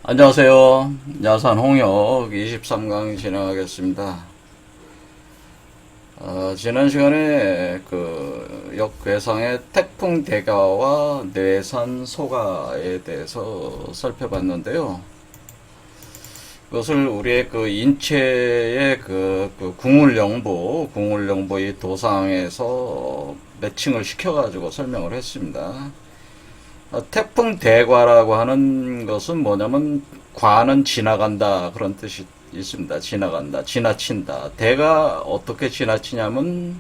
안녕하세요. 야산 홍역 23강 진행하겠습니다. 지난 시간에 역괴상의 태풍대가와 뇌산소가에 대해서 살펴봤는데요. 그것을 우리의 인체의 궁울영부 이 도상에서 매칭을 시켜가지고 설명을 했습니다. 태풍대과라고 하는 것은 뭐냐면 과는 지나간다 그런 뜻이 있습니다. 지나간다, 지나친다. 대가 어떻게 지나치냐면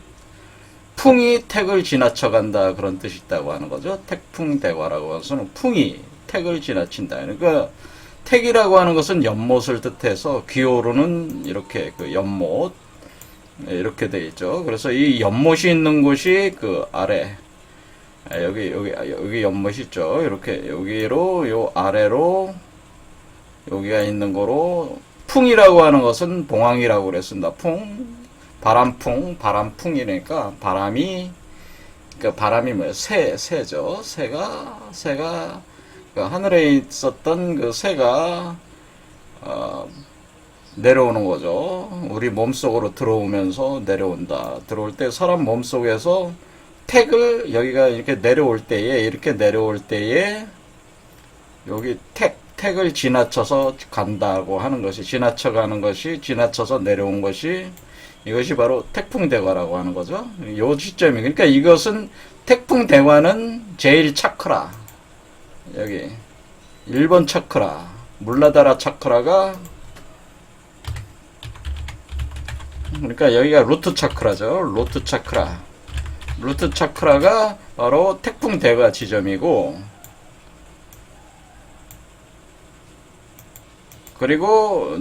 풍이 택을 지나쳐간다 그런 뜻이 있다고 하는 거죠. 태풍대과라고 해서는 풍이 택을 지나친다. 그러니까 택이라고 하는 것은 연못을 뜻해서 기호로는 이렇게 연못 이렇게 되어 있죠. 그래서 이 연못이 있는 곳이 아래 여기 연못 있죠. 이렇게 여기로 요 아래로 여기가 있는 거로 풍이라고 하는 것은 봉황이라고 그랬습니다. 바람풍이니까 바람이 뭐예요? 새죠. 새가 하늘에 있었던 새가 내려오는 거죠. 우리 몸속으로 들어오면서 내려온다. 들어올 때 사람 몸속에서 택을 여기가 이렇게 내려올 때에 여기 택을 지나쳐서 간다고 하는 것이 지나쳐서 내려온 것이 이것이 바로 태풍대과라고 하는 거죠. 요 시점이 그러니까 이것은 태풍대과는 제일 차크라 여기 1번 차크라 물라다라 차크라가 그러니까 여기가 루트 차크라죠. 루트 차크라가 바로 태풍대과 지점이고 그리고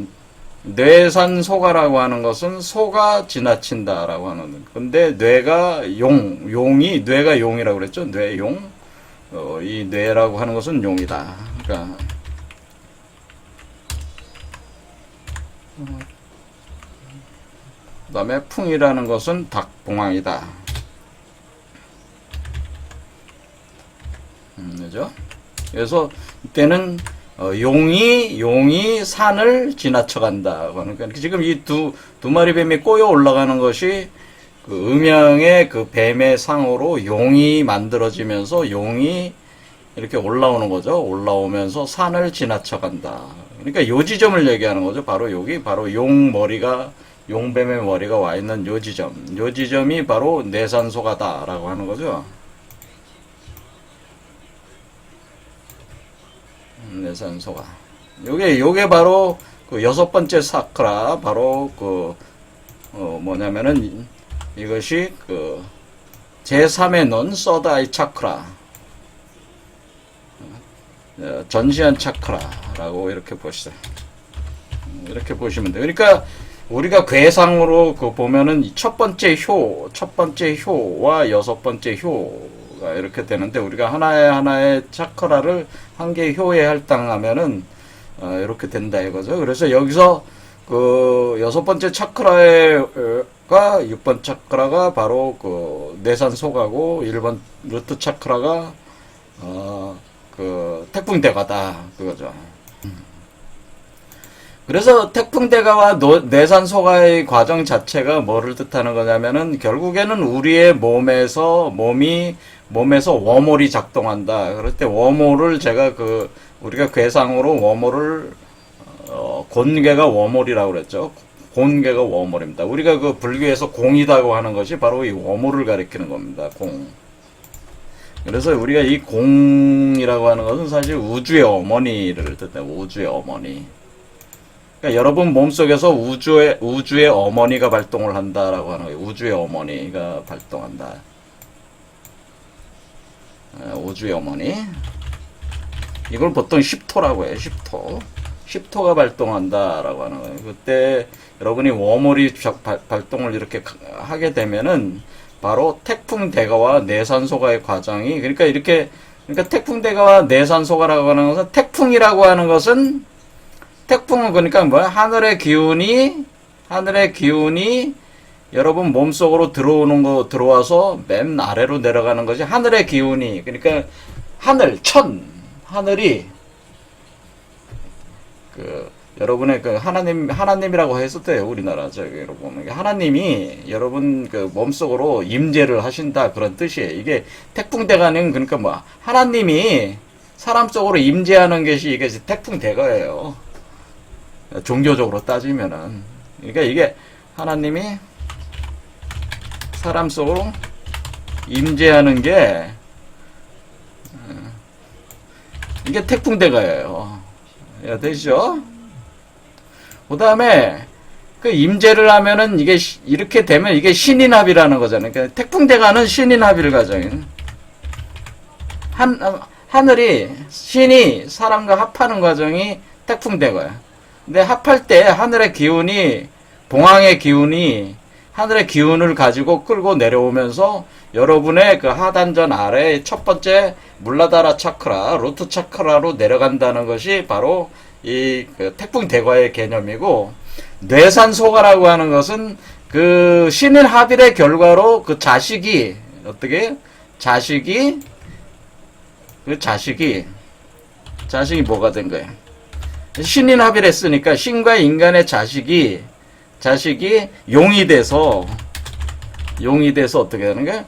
뇌산소가라고 하는 것은 소가 지나친다라고 하는 근데 뇌가 용이라고 그랬죠. 뇌용 이 뇌라고 하는 것은 용이다. 그러니까 그 다음에 풍이라는 것은 닭봉황이다. 그죠? 그래서 이때는 용이 산을 지나쳐간다. 그러니까 지금 이 두 마리 뱀이 꼬여 올라가는 것이 음양의 뱀의 상으로 용이 만들어지면서 용이 이렇게 올라오는 거죠. 올라오면서 산을 지나쳐간다. 그러니까 요 지점을 얘기하는 거죠. 바로 여기 바로 용뱀의 머리가 와 있는 요 지점이 바로 뇌산소가다라고 하는 거죠. 뇌산소가. 요게 바로 여섯 번째 사크라, 바로 뭐냐면은 이것이 제3의 눈, 서드아이 차크라. 전시한 차크라라고 이렇게 보시죠. 이렇게 보시면 돼요. 그러니까 우리가 괴상으로 보면은 첫 번째 효와 여섯 번째 효가 이렇게 되는데 우리가 하나의 차크라를 한 개의 효에 할당하면은 이렇게 된다 이거죠. 그래서 여기서 여섯 번째 차크라가 6번 차크라가 바로 뇌산소가고 1번 루트 차크라가 태풍대가다 그거죠. 그래서 태풍대가와 뇌산소가의 과정 자체가 뭐를 뜻하는 거냐면은 결국에는 우리의 몸에서 워몰이 작동한다. 그럴 때 워몰을 제가 우리가 괴상으로 워몰을 곤괴가 워몰이라고 그랬죠. 곤괴가 워몰입니다. 우리가 불교에서 공이다고 하는 것이 바로 이 워몰을 가리키는 겁니다. 공. 그래서 우리가 이 공이라고 하는 것은 사실 우주의 어머니를 뜻해요. 우주의 어머니. 그러니까 여러분 몸속에서 우주의 어머니가 발동을 한다라고 하는 거예요. 우주의 어머니가 발동한다. 우주의 어머니. 이걸 보통 10토라고 해요. 10토가 발동한다라고 하는 거예요. 그때 여러분이 워몰이 발동을 이렇게 하게 되면은 바로 태풍대가와 뇌산소가의 과정이 그러니까 태풍대가와 뇌산소가라고 하는 것은 태풍이라고 하는 것은 태풍은 그러니까 뭐야? 하늘의 기운이 여러분 몸속으로 들어와서 맨 아래로 내려가는 것이 하늘의 기운이 그러니까 하늘이 여러분의 하나님이라고 해서 돼요. 우리나라, 여러분. 하나님이 여러분 몸속으로 임재를 하신다. 그런 뜻이에요. 이게 태풍대가는, 그러니까 뭐, 하나님이 사람 속으로 임재하는 것이 이게 태풍대가예요. 종교적으로 따지면은. 그러니까 이게 하나님이 사람 속으로 임재하는 게, 이게 태풍대가예요. 되시죠? 그 다음에, 임재를 하면은 이게, 이렇게 되면 이게 신인합이라는 거잖아요. 그러니까 태풍대가는 신인합일 과정이에요. 하늘이, 신이 사람과 합하는 과정이 태풍대가야. 근데 합할 때 하늘의 기운이, 봉황의 기운이, 하늘의 기운을 가지고 끌고 내려오면서 여러분의 하단전 아래 첫 번째 물라다라 차크라, 루트 차크라로 내려간다는 것이 바로 이 태풍대과의 개념이고, 뇌산소가라고 하는 것은 신인 합일의 결과로 자식이 뭐가 된 거예요? 신인 합일 했으니까 신과 인간의 자식이 용이 돼서 어떻게 하는 거야?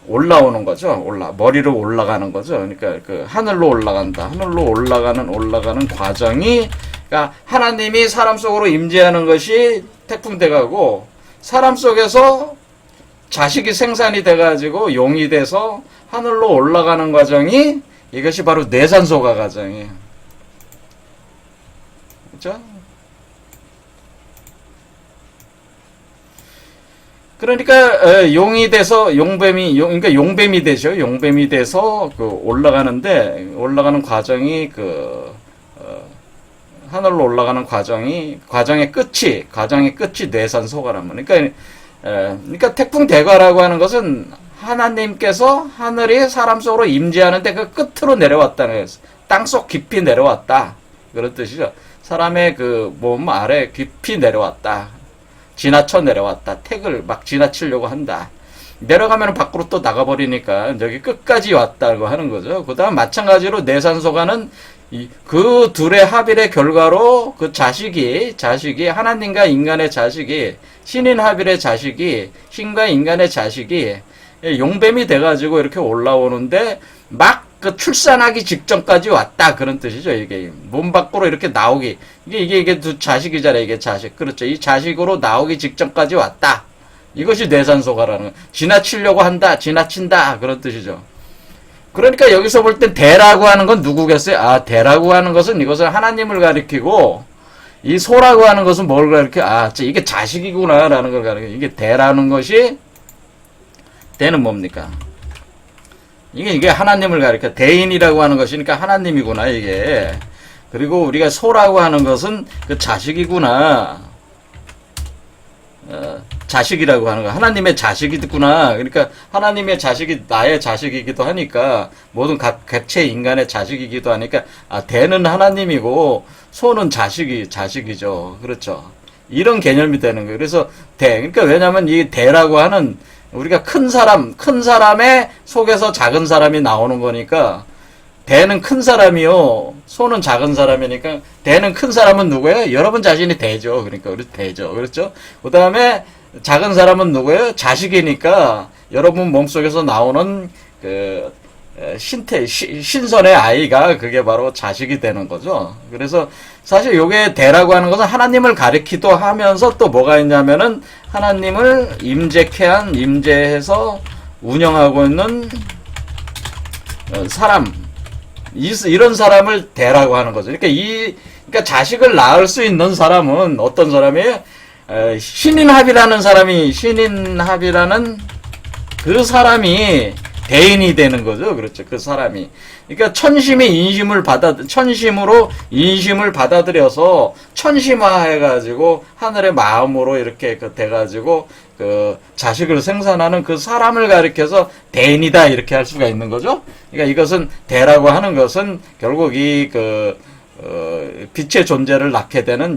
올라오는 거죠. 머리로 올라가는 거죠. 그러니까 하늘로 올라간다. 하늘로 올라가는 과정이, 그러니까 하나님이 사람 속으로 임재하는 것이 태풍대가고, 사람 속에서 자식이 생산이 돼가지고 용이 돼서 하늘로 올라가는 과정이, 이것이 바로 뇌산소가 과정이에요. 그렇죠? 그러니까 용이 돼서 그러니까 용뱀이 되죠. 용뱀이 돼서 올라가는 과정이 하늘로 올라가는 과정의 끝이 뇌산소가라면. 그러니까 태풍대과라고 하는 것은 하나님께서 하늘이 사람 속으로 임재하는데 그 끝으로 내려왔다는 거예요. 땅속 깊이 내려왔다. 그런 뜻이죠. 사람의 몸 아래 깊이 내려왔다. 지나쳐 내려왔다. 택을 막 지나치려고 한다. 내려가면 밖으로 또 나가버리니까 여기 끝까지 왔다고 하는 거죠. 그 다음 마찬가지로 뇌산소가는 그 둘의 합일의 결과로 자식이 하나님과 인간의 자식이, 신인 합일의 자식이, 신과 인간의 자식이 용뱀이 돼가지고 이렇게 올라오는데 막 출산하기 직전까지 왔다. 그런 뜻이죠. 이게 몸 밖으로 이렇게 나오기, 이게 두 자식이잖아요. 이게 자식. 그렇죠. 이 자식으로 나오기 직전까지 왔다. 이것이 뇌산소가라는, 지나치려고 한다, 지나친다, 그런 뜻이죠. 그러니까 여기서 볼 땐 대라고 하는 건 누구겠어요? 대라고 하는 것은 이것은 하나님을 가리키고, 이 소라고 하는 것은 뭘 가리켜? 이게 자식이구나라는 걸 가리켜. 이게 대라는 것이, 대는 뭡니까? 이게 하나님을 가리켜. 대인이라고 하는 것이니까 하나님이구나, 이게. 그리고 우리가 소라고 하는 것은 자식이구나. 자식이라고 하는 거. 하나님의 자식이구나. 그러니까 하나님의 자식이 나의 자식이기도 하니까, 모든 객체 인간의 자식이기도 하니까, 대는 하나님이고, 소는 자식이죠. 그렇죠. 이런 개념이 되는 거예요. 그래서 그러니까 왜냐면 이 대라고 하는, 우리가 큰 사람의 속에서 작은 사람이 나오는 거니까, 대는 큰 사람이요, 소는 작은 사람이니까, 대는 큰 사람은 누구예요? 여러분 자신이 대죠. 그러니까 우리 대죠. 그렇죠? 그 다음에 작은 사람은 누구예요? 자식이니까 여러분 몸속에서 나오는 신선의 아이가 그게 바로 자식이 되는 거죠. 그래서 사실 요게 대라고 하는 것은 하나님을 가리키도 하면서 또 뭐가 있냐면은 하나님을 임재해서 운영하고 있는 사람, 이런 사람을 대라고 하는 거죠. 그러니까 자식을 낳을 수 있는 사람은 어떤 사람이에요? 신인합이라는 그 사람이 대인이 되는 거죠. 그렇죠. 그 사람이. 그러니까 천심으로 인심을 받아들여서 천심화해가지고 하늘의 마음으로 이렇게 돼가지고 자식을 생산하는 그 사람을 가리켜서 대인이다 이렇게 할 수가 있는 거죠. 그러니까 이것은 대라고 하는 것은 결국 빛의 존재를 낳게 되는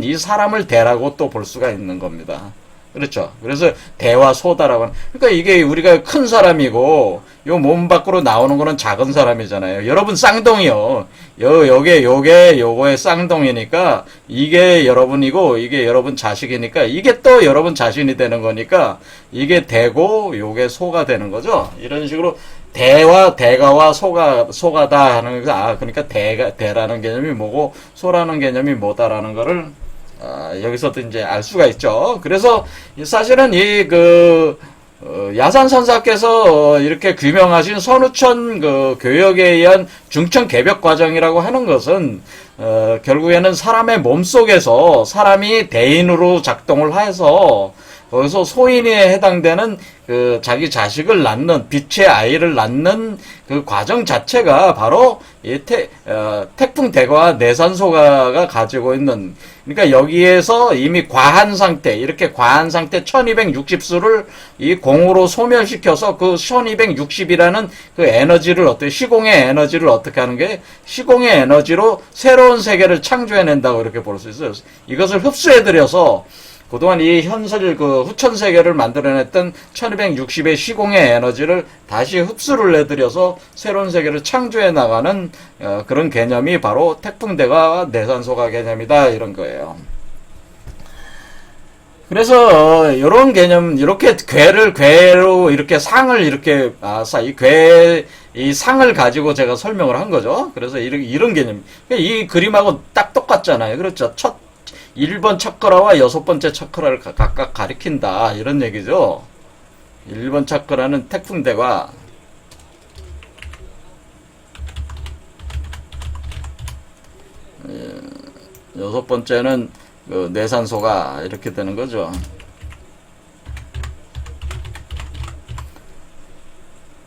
이 사람을 대라고 또 볼 수가 있는 겁니다. 그렇죠. 그래서 대와 소다라고 하는. 그러니까 이게 우리가 큰 사람이고 요 몸 밖으로 나오는 거는 작은 사람이잖아요. 여러분 쌍둥이요. 요거의 쌍둥이니까 이게 여러분이고 이게 여러분 자식이니까 이게 또 여러분 자신이 되는 거니까 이게 대고 요게 소가 되는 거죠. 이런 식으로 대가와 소가다 하는 거. 그러니까 대라는 개념이 뭐고 소라는 개념이 뭐다라는 거를 여기서도 이제 알 수가 있죠. 그래서 사실은 야산선사께서 이렇게 규명하신 선우천 교역에 의한 중천 개벽 과정이라고 하는 것은 결국에는 사람의 몸속에서 사람이 대인으로 작동을 해서 거기서 소인에 해당되는 자기 자식을 낳는 빛의 아이를 낳는 그 과정 자체가 바로 이 태풍대과와 내산소가가 가지고 있는, 그러니까 여기에서 이미 과한 상태, 이렇게 과한 상태 1260수를 이 공으로 소멸시켜서 그 1260이라는 그 에너지를 시공의 에너지를 어떻게 하는 게 시공의 에너지로 새로운 세계를 창조해낸다고 이렇게 볼 수 있어요. 이것을 흡수해들여서 그동안 이 현실 후천 세계를 만들어냈던 1260의 시공의 에너지를 다시 흡수를 해들여서 새로운 세계를 창조해 나가는 그런 개념이 바로 태풍대과 내산소가 개념이다, 이런 거예요. 그래서 이런 개념, 이렇게 괴로 이렇게 상을 이렇게 이 상을 가지고 제가 설명을 한 거죠. 그래서 이런 개념, 이 그림하고 딱 똑같잖아요. 그렇죠. 1번 차크라와 6번째 차크라를 각각 가리킨다, 이런 얘기죠. 1번 차크라는 태풍대과, 여섯 번째는 내산소가 이렇게 되는 거죠.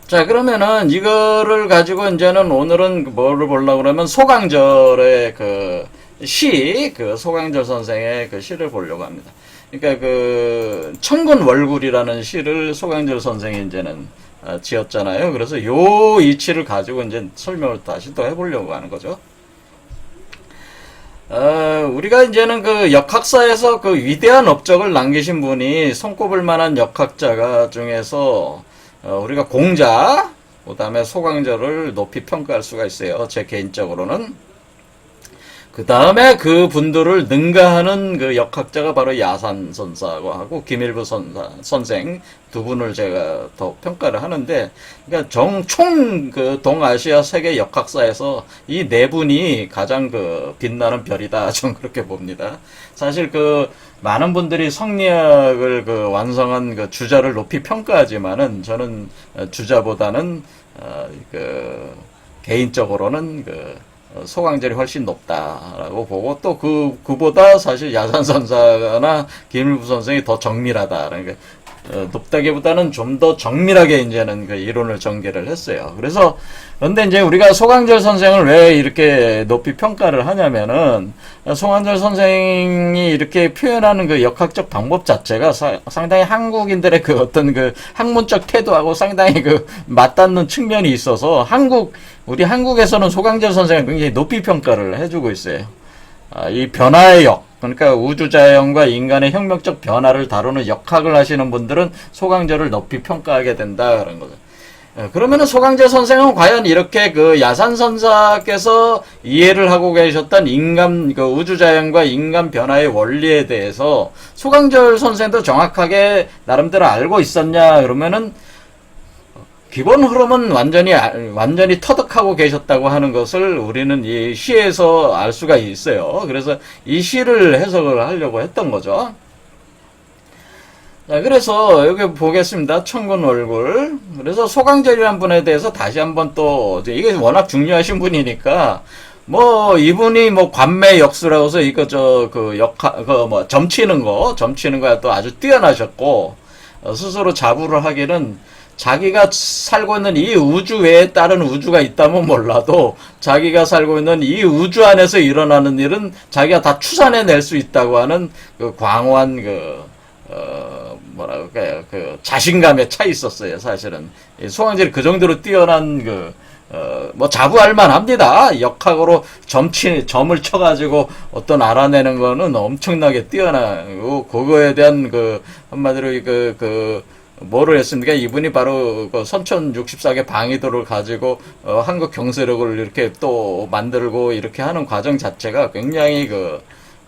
자, 그러면은 이거를 가지고 이제는 오늘은 뭐를 보려고 그러면 소강절의 소강절 선생의 시를 보려고 합니다. 그러니까 천군월굴이라는 시를 소강절 선생이 이제는 지었잖아요. 그래서 요 이치를 가지고 이제 설명을 다시 또 해보려고 하는 거죠. 우리가 이제는 역학사에서 위대한 업적을 남기신 분이 손꼽을 만한 역학자가 중에서 우리가 공자, 그 다음에 소강절을 높이 평가할 수가 있어요. 제 개인적으로는. 그 다음에 그 분들을 능가하는 역학자가 바로 야산선사하고 하고 김일부 선생 두 분을 제가 더 평가를 하는데, 그러니까 총 동아시아 세계 역학사에서 이 네 분이 가장 빛나는 별이다, 좀 그렇게 봅니다. 사실 많은 분들이 성리학을 완성한 주자를 높이 평가하지만은 저는 주자보다는 개인적으로는 소강절이 훨씬 높다라고 보고, 또 그보다 사실 야산선사나 김일부 선생이 더 정밀하다. 그러니까 높다기보다는 좀 더 정밀하게 이제는 이론을 전개를 했어요. 그런데 이제 우리가 소강절 선생을 왜 이렇게 높이 평가를 하냐면은, 소강절 선생이 이렇게 표현하는 역학적 방법 자체가 상당히 한국인들의 어떤 학문적 태도하고 상당히 맞닿는 측면이 있어서 우리 한국에서는 소강절 선생을 굉장히 높이 평가를 해주고 있어요. 이 변화의 역, 그러니까 우주자연과 인간의 혁명적 변화를 다루는 역학을 하시는 분들은 소강절을 높이 평가하게 된다, 그런 거죠. 그러면은 소강절 선생은 과연 이렇게 야산선사께서 이해를 하고 계셨던 우주자연과 인간 변화의 원리에 대해서 소강절 선생도 정확하게 나름대로 알고 있었냐, 그러면은 기본 흐름은 완전히 터득하고 계셨다고 하는 것을 우리는 이 시에서 알 수가 있어요. 그래서 이 시를 해석을 하려고 했던 거죠. 자, 그래서 여기 보겠습니다. 천군월굴. 그래서 소강절이라는 분에 대해서 다시 한번 또, 이게 워낙 중요하신 분이니까, 이분이 관매역수라고 해서 점치는 거야 또 아주 뛰어나셨고, 스스로 자부를 하기는 자기가 살고 있는 이 우주 외에 다른 우주가 있다면 몰라도 자기가 살고 있는 이 우주 안에서 일어나는 일은 자기가 다 추산해낼 수 있다고 하는 광활한 자신감에 차 있었어요, 사실은. 소강절이 그 정도로 뛰어난 뭐 자부할 만합니다. 역학으로 점을 쳐가지고 어떤 알아내는 거는 엄청나게 뛰어나고, 그거에 대한 한마디로 뭐를 했습니까? 이분이 바로 선천 64개 방위도를 가지고 한국 경세력을 이렇게 또 만들고 이렇게 하는 과정 자체가 굉장히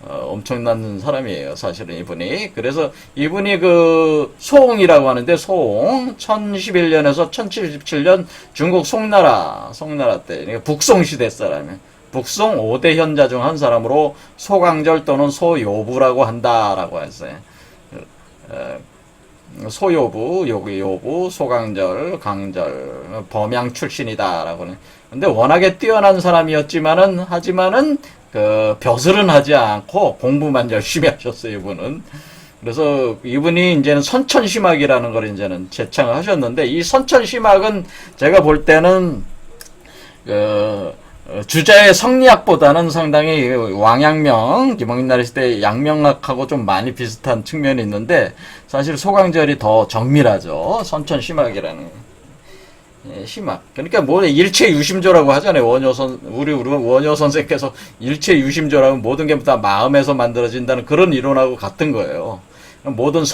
엄청난 사람이에요, 사실은 이분이. 그래서 이분이 소홍이라고 하는데, 소홍 1011년에서 1077년 중국 송나라 때, 그러니까 북송 시대 사람이에요. 북송 5대 현자 중 한 사람으로 소강절 또는 소요부라고 한다라고 했어요. 소요부, 요부, 소강절, 강절, 범양 출신이다라고. 근데 워낙에 뛰어난 사람이었지만은, 벼슬은 하지 않고 공부만 열심히 하셨어요, 이분은. 그래서 이분이 이제는 선천심학이라는 걸 이제는 제창을 하셨는데, 이 선천심학은 제가 볼 때는, 주자의 성리학보다는 상당히 왕양명, 김홍인나라 시대 양명학하고 좀 많이 비슷한 측면이 있는데, 사실 소강절이 더 정밀하죠. 선천심학이라는. 심학. 그러니까 일체유심조라고 하잖아요. 우리 원효 선생께서 일체유심조라고 모든 게 다 마음에서 만들어진다는 그런 이론하고 같은 거예요. 모든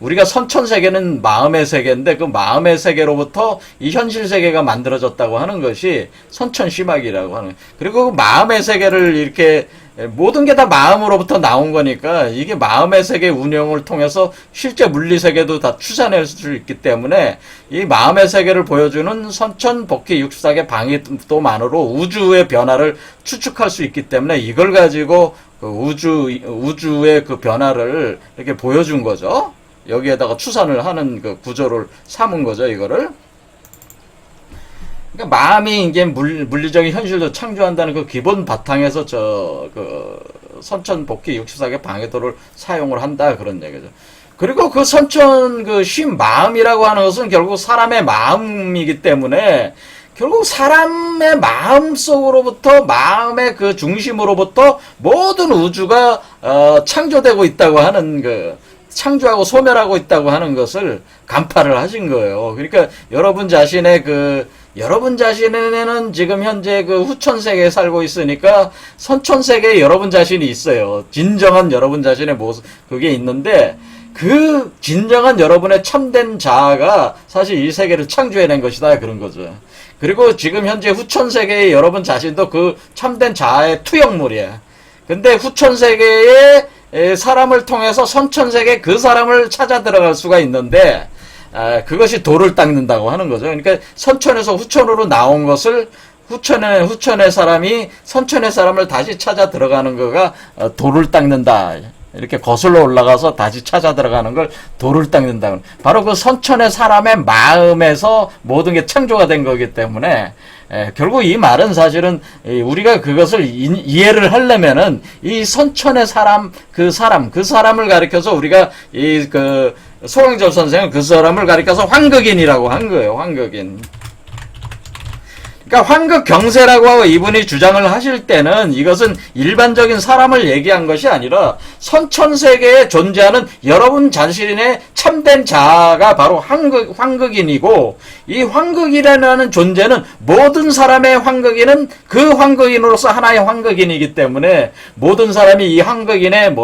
우리가 선천 세계는 마음의 세계인데, 그 마음의 세계로부터 이 현실 세계가 만들어졌다고 하는 것이 선천심학이라고 하는 거예요. 그리고 그 마음의 세계를 이렇게, 모든 게 다 마음으로부터 나온 거니까, 이게 마음의 세계 운영을 통해서 실제 물리 세계도 다 추산할 수 있기 때문에, 이 마음의 세계를 보여주는 선천 복희 64개 방위도만으로 우주의 변화를 추측할 수 있기 때문에, 이걸 가지고 우주의 변화를 이렇게 보여준 거죠. 여기에다가 추산을 하는 구조를 삼은 거죠, 이거를. 그러니까 마음이 이제 물리적인 현실도 창조한다는 기본 바탕에서 선천 복희 64개 방해도를 사용을 한다, 그런 얘기죠. 그리고 선천 마음이라고 하는 것은 결국 사람의 마음이기 때문에, 결국 사람의 마음속으로부터, 마음의 중심으로부터 모든 우주가 창조되고 있다고 하는 창조하고 소멸하고 있다고 하는 것을 간파를 하신 거예요. 그러니까 여러분 자신에는 지금 현재 후천 세계에 살고 있으니까 선천 세계에 여러분 자신이 있어요. 진정한 여러분 자신의 모습, 그게 있는데, 진정한 여러분의 참된 자아가 사실 이 세계를 창조해낸 것이다, 그런 거죠. 그리고 지금 현재 후천 세계의 여러분 자신도 참된 자아의 투영물이야. 근데 후천 세계의 사람을 통해서 선천 세계 사람을 찾아 들어갈 수가 있는데, 그것이 도를 닦는다고 하는 거죠. 그러니까 선천에서 후천으로 나온 것을 후천의 사람이 선천의 사람을 다시 찾아 들어가는 거가 도를 닦는다. 이렇게 거슬러 올라가서 다시 찾아 들어가는 걸 도를 닦는다. 바로 선천의 사람의 마음에서 모든 게 창조가 된 거기 때문에, 결국 이 말은 사실은 우리가 그것을 이해를 하려면은 이 선천의 사람, 그 사람을 가리켜서 우리가 소강절 선생은 그 사람을 가리켜서 환극인이라고 한 거예요. 환극인. 그러니까 환극경세라고 하고 이분이 주장을 하실 때는 이것은 일반적인 사람을 얘기한 것이 아니라 선천세계에 존재하는 여러분 자신의 참된 자아가 바로 환극인이고, 이 환극이라는 존재는 모든 사람의 환극인은 그 환극인으로서 하나의 환극인이기 때문에, 모든 사람이 이 환극인의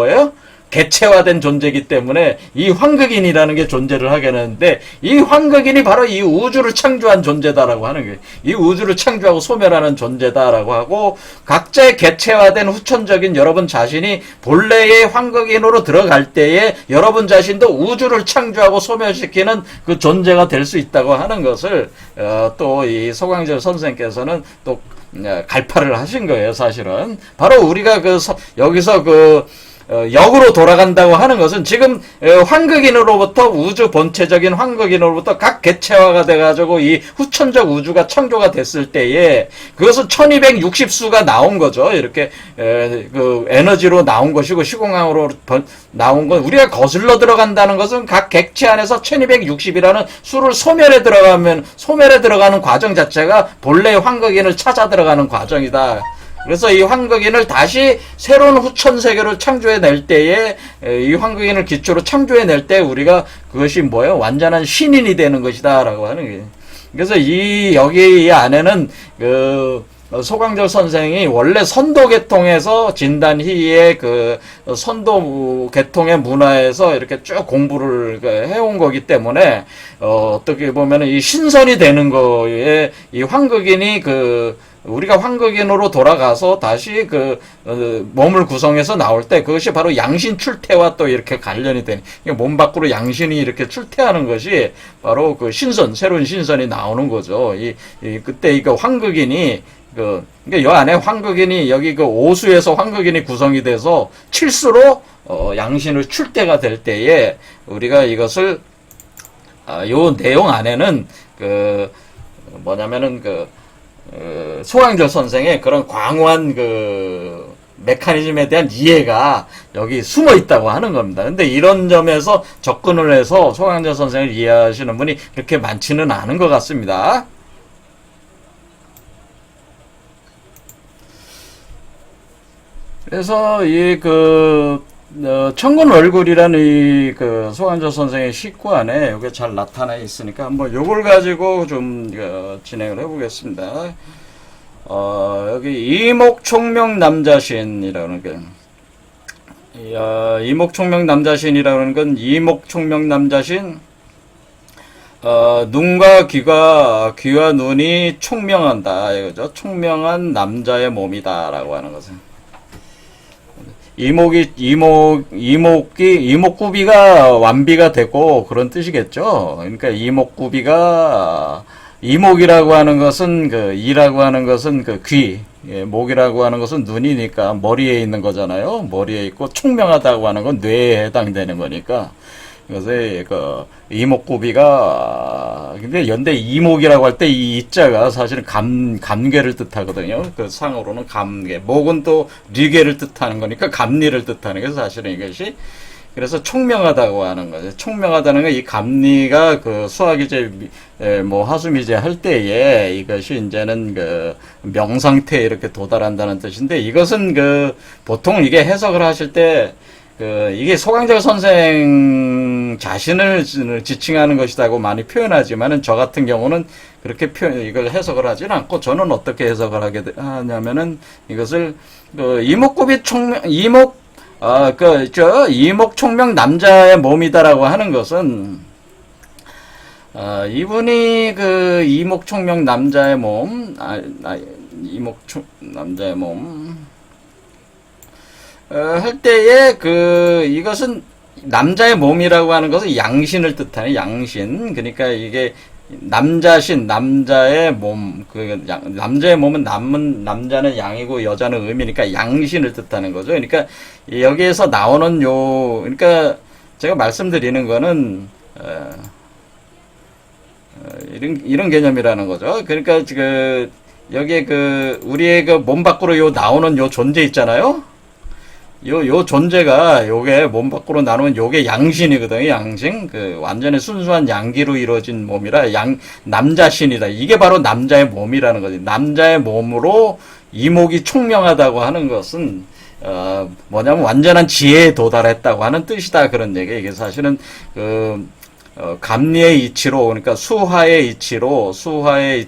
개체화된 존재이기 때문에 이 환극인이라는 게 존재를 하게 되는데, 이 환극인이 바로 이 우주를 창조한 존재다라고 하는 거예요. 이 우주를 창조하고 소멸하는 존재다라고 하고, 각자의 개체화된 후천적인 여러분 자신이 본래의 환극인으로 들어갈 때에 여러분 자신도 우주를 창조하고 소멸시키는 그 존재가 될 수 있다고 하는 것을 또 이 소강절 선생께서는 또 갈파를 하신 거예요. 사실은 바로 우리가 여기서 역으로 돌아간다고 하는 것은 지금 환극인으로부터, 우주 본체적인 환극인으로부터 각 개체화가 돼가지고 이 후천적 우주가 창조가 됐을 때에 그것은 1260수가 나온 거죠. 이렇게 에너지로 나온 것이고, 시공항으로 나온 건, 우리가 거슬러 들어간다는 것은 각 객체 안에서 1260이라는 수를 소멸에 들어가는 과정 자체가 본래의 환극인을 찾아 들어가는 과정이다. 그래서 이 환극인을 다시 새로운 후천 세계를 창조해낼 때에, 이 환극인을 기초로 창조해낼 때 우리가 그것이 완전한 신인이 되는 것이다 라고 하는 거예요. 그래서 여기 이 안에는 소강절 선생이 원래 선도 계통에서 진단희의 선도 계통의 문화에서 이렇게 쭉 공부를 해온 거기 때문에, 어떻게 보면은 이 신선이 되는 거에 이 황극인이 우리가 황극인으로 돌아가서 다시 몸을 구성해서 나올 때 그것이 바로 양신 출태와 또 이렇게 관련이 되는, 몸 밖으로 양신이 이렇게 출태하는 것이 바로 새로운 신선이 나오는 거죠. 그때 황극인이 그러니까 요 안에 황극인이 여기 오수에서 황극인이 구성이 돼서 칠수로 양신을 출대가 될 때에 우리가 이것을 요 내용 안에는 뭐냐면은 소강절 선생의 그런 광활한 메커니즘에 대한 이해가 여기 숨어 있다고 하는 겁니다. 근데 이런 점에서 접근을 해서 소강절 선생을 이해하시는 분이 그렇게 많지는 않은 것 같습니다. 그래서 천군 얼굴이라는 소강절 선생의 시구 안에 이게 잘 나타나 있으니까 한번 요걸 가지고 좀 진행을 해보겠습니다. 여기 이목총명 남자신이라는 게, 이목총명 남자신이라는 건 이목총명 남자신, 눈과 귀와 눈이 총명한다 이거죠. 총명한 남자의 몸이다라고 하는 것은. 이목구비가 완비가 되고 그런 뜻이겠죠. 그러니까 이목이라고 하는 것은 이라고 하는 것은 귀, 목이라고 하는 것은 눈이니까 머리에 있는 거잖아요. 머리에 있고 총명하다고 하는 건 뇌에 해당되는 거니까. 그래서 이목구비가, 근데 연대 이목이라고 할 때 이 이자가 사실은 감괴를 뜻하거든요. 상으로는 감괴, 목은 또 리괴를 뜻하는 거니까 감리를 뜻하는 게 사실은 이것이, 그래서 총명하다고 하는 거죠. 총명하다는 건 이 감리가 수학이제 하수미제 할 때에 이것이 이제는 명상태에 이렇게 도달한다는 뜻인데, 이것은 보통 이게 해석을 하실 때 이게 소강절 선생 자신을 지칭하는 것이라고 많이 표현하지만은, 저 같은 경우는 그렇게 이걸 해석을 하지는 않고, 저는 어떻게 해석을 하냐면은, 이것을 이목총명 남자의 몸이다라고 하는 것은, 이분이 이목총명 남자의 몸, 남자의 몸 할 때에 이것은 남자의 몸이라고 하는 것은 양신을 뜻하는 양신. 그러니까 이게 남자의 몸, 남자의 몸은 남자는 양이고 여자는 음이니까 양신을 뜻하는 거죠. 그러니까 여기에서 나오는 그러니까 제가 말씀드리는 거는 이런 개념이라는 거죠. 그러니까 여기에 우리의 몸 밖으로 나오는 존재 있잖아요. 요 존재가 요게 몸 밖으로 나누면 요게 양신이거든요. 양신. 완전히 순수한 양기로 이루어진 몸이라 남자신이다. 이게 바로 남자의 몸이라는 거지. 남자의 몸으로 이목이 총명하다고 하는 것은 뭐냐면 완전한 지혜에 도달했다고 하는 뜻이다. 그런 얘기. 이게 사실은 감리의 이치로, 그러니까 수화의 이치로 수화의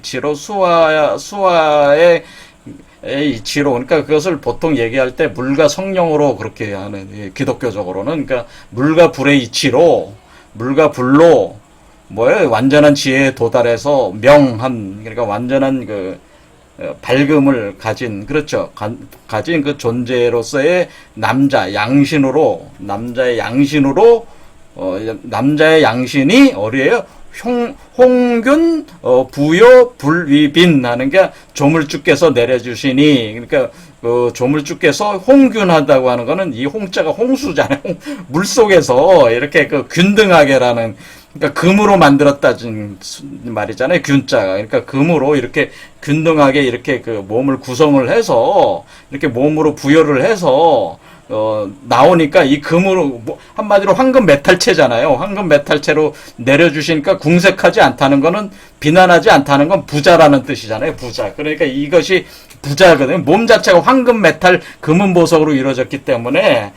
이치로, 그러니까 그것을 보통 얘기할 때 물과 성령으로 그렇게 하는, 기독교적으로는, 그러니까 물과 불의 이치로, 물과 불로 완전한 지혜에 도달해서 그러니까 완전한 밝음을 가진, 그렇죠. 가진 존재로서의 남자의 양신으로, 남자의 양신이 어디에요? 홍균 부요 불위빈 하는 게 조물주께서 내려주시니, 그러니까 조물주께서 홍균하다고 하는 거는 이 홍자가 홍수잖아요. 물 속에서 이렇게 균등하게라는, 그러니까 금으로 만들었다는 말이잖아요. 균자가. 그러니까 금으로 이렇게 균등하게 이렇게 몸을 구성을 해서 이렇게 몸으로 부여를 해서 나오니까 이 금으로, 한마디로 황금 메탈체잖아요. 황금 메탈체로 내려주시니까 궁색하지 않다는 거는, 비난하지 않다는 건 부자라는 뜻이잖아요. 부자. 그러니까 이것이 부자거든요. 몸 자체가 황금 메탈 금은 보석으로 이루어졌기 때문에,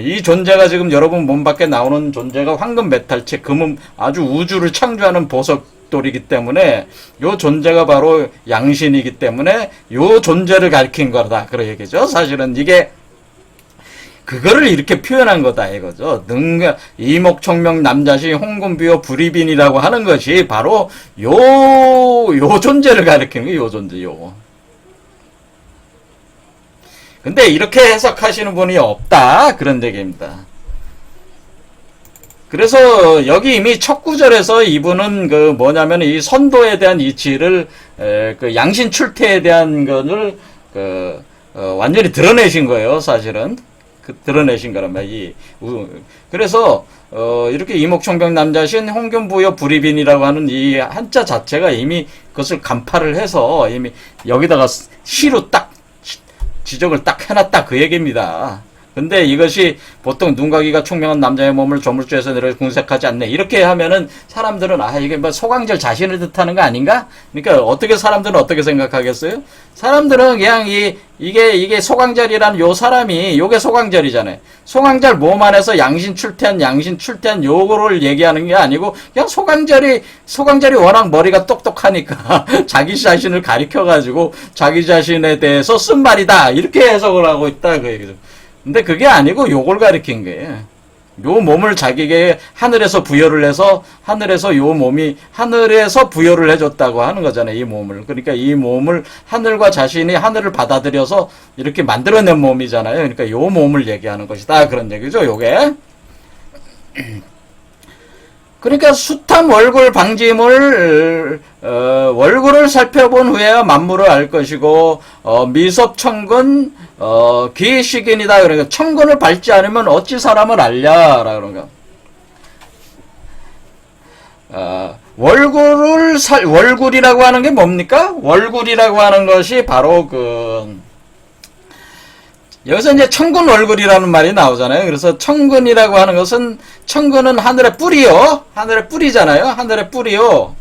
이 존재가 지금 여러분 몸 밖에 나오는 존재가 황금 메탈체 금은, 아주 우주를 창조하는 보석 벽돌이기 때문에 요 존재가 바로 양신이기 때문에 요 존재를 가리킨 거다. 그런 얘기죠. 사실은 이게 그거를 이렇게 표현한 거다 이거죠. 이목청명 남자시 홍금비호 불이빈이라고 하는 것이 바로 요 존재를 가리키는 거예요. 요 존재 요거. 근데 이렇게 해석하시는 분이 없다. 그런 얘기입니다. 그래서 여기 이미 첫 구절에서 이분은 그 뭐냐면 이 선도에 대한 이치를 그 양신 출태에 대한 것을 완전히 드러내신 거예요. 사실은 드러내신 거란 말이야. 그래서 이렇게 이목청병 남자신 홍금부여 불이빈이라고 하는 이 한자 자체가 이미 그것을 간파를 해서 이미 여기다가 시로 딱 지적을 딱 해놨다 그 얘기입니다. 근데 이것이 보통 눈가기가 총명한 남자의 몸을 조물주에서 내려 궁색하지 않네. 이렇게 하면은 사람들은 이게 뭐 소강절 자신을 뜻하는 거 아닌가? 그러니까 어떻게 사람들은 어떻게 생각하겠어요? 사람들은 그냥 이게 소강절이라는 요 사람이 요게 소강절이잖아요. 소강절 몸 안에서 양신 출태한 요거를 얘기하는 게 아니고 그냥 소강절이 워낙 머리가 똑똑하니까 자기 자신을 가리켜가지고 자기 자신에 대해서 쓴 말이다. 이렇게 해석을 하고 있다. 그 얘기죠. 근데 그게 아니고 요걸 가리킨 거예요. 요 몸을 자기에게 하늘에서 부여를 해서 하늘에서 요 몸이 하늘에서 부여를 해줬다고 하는 거잖아요. 이 몸을. 그러니까 이 몸을 하늘과 자신이 하늘을 받아들여서 이렇게 만들어낸 몸이잖아요. 그러니까 요 몸을 얘기하는 것이다. 그런 얘기죠. 요게. 그러니까 수탐 월굴 방지물 월굴을 살펴본 후에야 만물을 알 것이고 미섭천근 기식인이다. 그러니까 천근을 밟지 않으면 어찌 사람을 알랴라 그런가. 월굴이라고 하는 게 뭡니까? 월굴이라고 하는 것이 바로 여기서 이제 천근 월굴이라는 말이 나오잖아요. 그래서 천근이라고 하는 것은 천근은 하늘의 뿌리요. 하늘의 뿌리잖아요. 하늘의 뿌리요.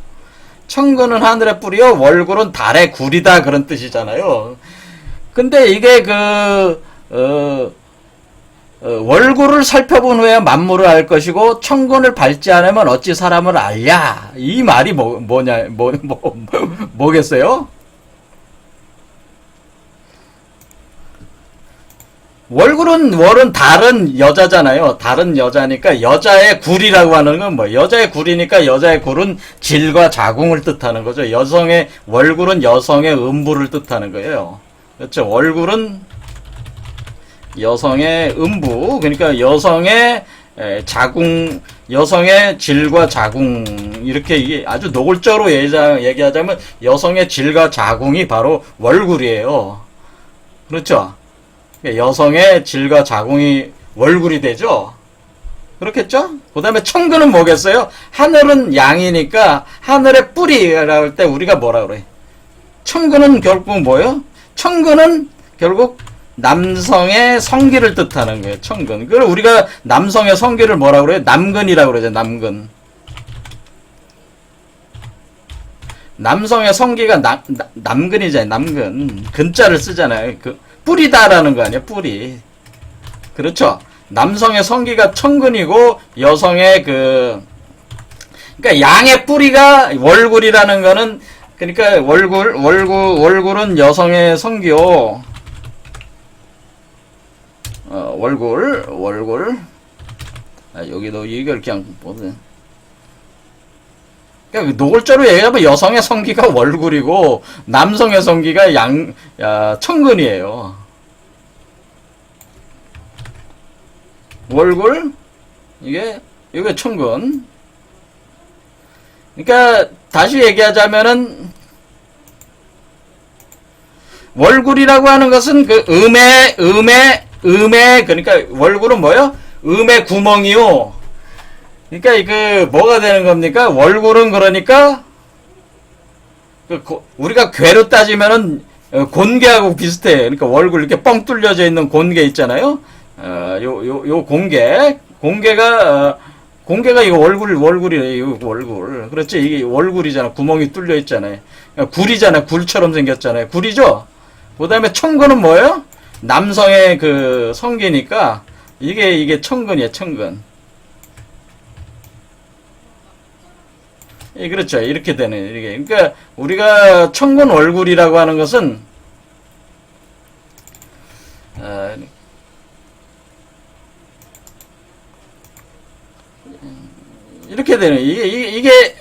천근은 하늘의 뿌리요. 월굴은 달의 굴이다. 그런 뜻이잖아요. 근데 이게 월굴을 살펴본 후에 만물을 알 것이고 천근을 밟지 않으면 어찌 사람을 알랴. 이 말이 뭐겠어요? 월은 달은 여자잖아요. 달은 여자니까 여자의 굴이라고 하는 건 뭐 여자의 굴이니까 여자의 굴은 질과 자궁을 뜻하는 거죠. 월굴은 여성의 음부를 뜻하는 거예요. 그렇죠. 월굴은 여성의 음부, 그러니까 여성의 자궁, 여성의 질과 자궁, 이렇게 이게 아주 노골적으로 얘기하자면 여성의 질과 자궁이 바로 월굴이에요. 그렇죠. 여성의 질과 자궁이 월굴이 되죠. 그렇겠죠? 그 다음에 천근은 뭐겠어요? 하늘은 양이니까 하늘의 뿌리라고 할 때 우리가 뭐라 그래? 천근은 결국 뭐예요? 천근은 결국 남성의 성기를 뜻하는 거예요. 천근. 그걸 우리가 남성의 성기를 뭐라 그래요? 남근이라고 그러죠. 남근. 남성의 성기가 남근이잖아요. 남근. 근자를 쓰잖아요. 뿌리다라는 거 아니에요? 뿌리. 그렇죠? 남성의 성기가 천근이고 여성의 그러니까 양의 뿌리가 월굴이라는 거는 그러니까 월굴은 여성의 성기요. 월굴. 여기도 이걸 그냥 보세요. 그러니까 노골적으로 얘기하면 여성의 성기가 월굴이고 남성의 성기가 천근이에요. 월굴 이게 천근. 그러니까 다시 얘기하자면은 월굴이라고 하는 것은 음의 그러니까 월굴은 뭐요? 음의 구멍이요. 그러니까 뭐가 되는 겁니까? 월굴은 그러니까 우리가 괴로 따지면은 곤개하고 비슷해. 그러니까 월굴 이렇게 뻥 뚫려져 있는 곤개 있잖아요. 요 공개가 이거 월굴이래요. 이거 월굴. 그렇지. 이게 월굴이잖아. 구멍이 뚫려 있잖아요. 굴이잖아. 굴처럼 생겼잖아요. 굴이죠. 그 다음에 천근은 뭐예요? 남성의 성기니까 이게 천근이에요. 천근. 그렇죠. 이렇게 되는, 이게. 그러니까, 우리가 천근 월굴이라고 하는 것은, 이렇게 되는,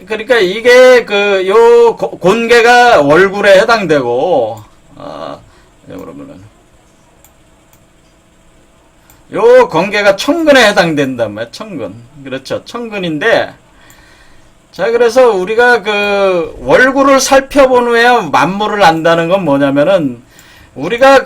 그러니까 이게, 곤개가 월굴에 해당되고, 그러면은, 요 건개가 천근에 해당된단 말이야, 천근. 그렇죠. 천근인데, 자, 그래서 우리가 월굴을 살펴본 후에 만물을 안다는 건 뭐냐면은, 우리가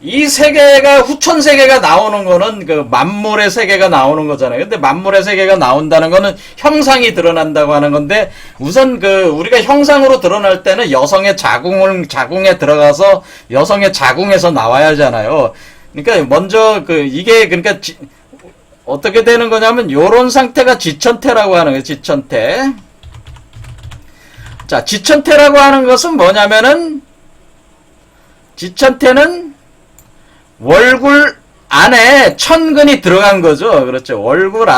이 세계가, 후천 세계가 나오는 거는 만물의 세계가 나오는 거잖아요. 근데 만물의 세계가 나온다는 거는 형상이 드러난다고 하는 건데, 우선 우리가 형상으로 드러날 때는 여성의 자궁에 들어가서 여성의 자궁에서 나와야 하잖아요. 그러니까 먼저 이게 그러니까 어떻게 되는 거냐면 요런 상태가 지천태라고 하는 거예요. 지천태. 자, 지천태라고 하는 것은 뭐냐면은 지천태는 월굴 안에 천근이 들어간 거죠. 그렇죠. 월굴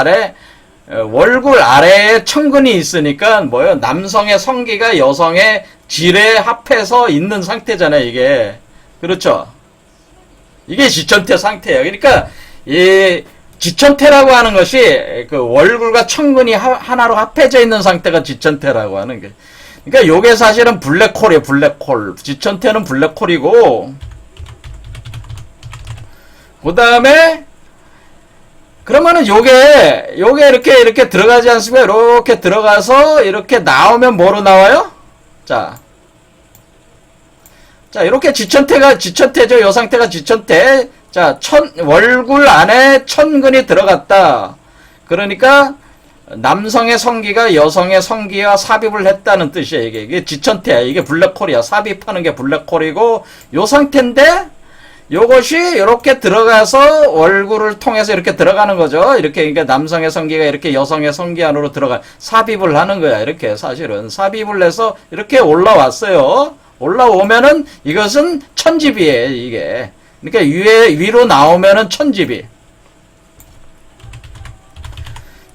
아래에 천근이 있으니까 뭐예요? 남성의 성기가 여성의 질에 합해서 있는 상태잖아요, 이게. 그렇죠. 이게 지천태 상태예요. 그러니까 이 지천태라고 하는 것이 월굴과 천근이 하나로 합해져 있는 상태가 지천태라고 하는 게. 그러니까 요게 사실은 블랙홀이에요. 블랙홀. 지천태는 블랙홀이고, 그 다음에 그러면은 요게 이렇게 들어가지 않습니까? 이렇게 들어가서 이렇게 나오면 뭐로 나와요? 자, 이렇게 지천태죠. 요 상태가 지천태. 자, 월굴 안에 천근이 들어갔다. 그러니까 남성의 성기가 여성의 성기와 삽입을 했다는 뜻이에요. 이게 지천태야. 이게 블랙홀이야. 삽입하는 게 블랙홀이고, 요 상태인데 요것이 이렇게 들어가서 월굴을 통해서 이렇게 들어가는 거죠. 이렇게, 그러니까 남성의 성기가 이렇게 여성의 성기 안으로 삽입을 하는 거야. 이렇게 사실은 삽입을 해서 이렇게 올라왔어요. 올라오면은 이것은 천집이에요, 이게. 그러니까 위로 나오면은 천집이.